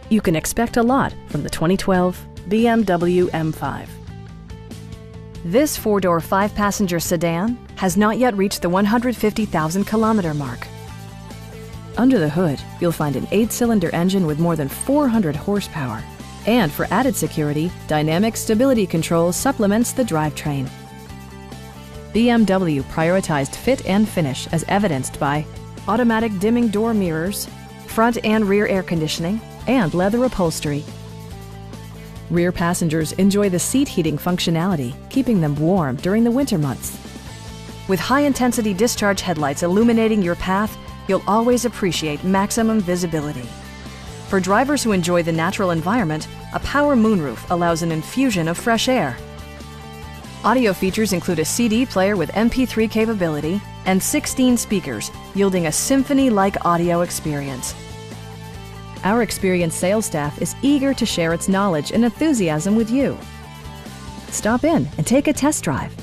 You can expect a lot from the 2012 BMW M5. This four-door, five-passenger sedan has not yet reached the 150,000-kilometer mark. Under the hood, you'll find an 8-cylinder engine with more than 400 horsepower. And for added security, dynamic stability control supplements the drivetrain. BMW prioritized fit and finish as evidenced by automatic dimming door mirrors, front and rear air conditioning, and leather upholstery. Rear passengers enjoy the seat heating functionality, keeping them warm during the winter months. With high-intensity discharge headlights illuminating your path, you'll always appreciate maximum visibility. For drivers who enjoy the natural environment, a power moonroof allows an infusion of fresh air. Audio features include a CD player with MP3 capability and 16 speakers, yielding a symphony-like audio experience. Our experienced sales staff is eager to share its knowledge and enthusiasm with you. Stop in and take a test drive.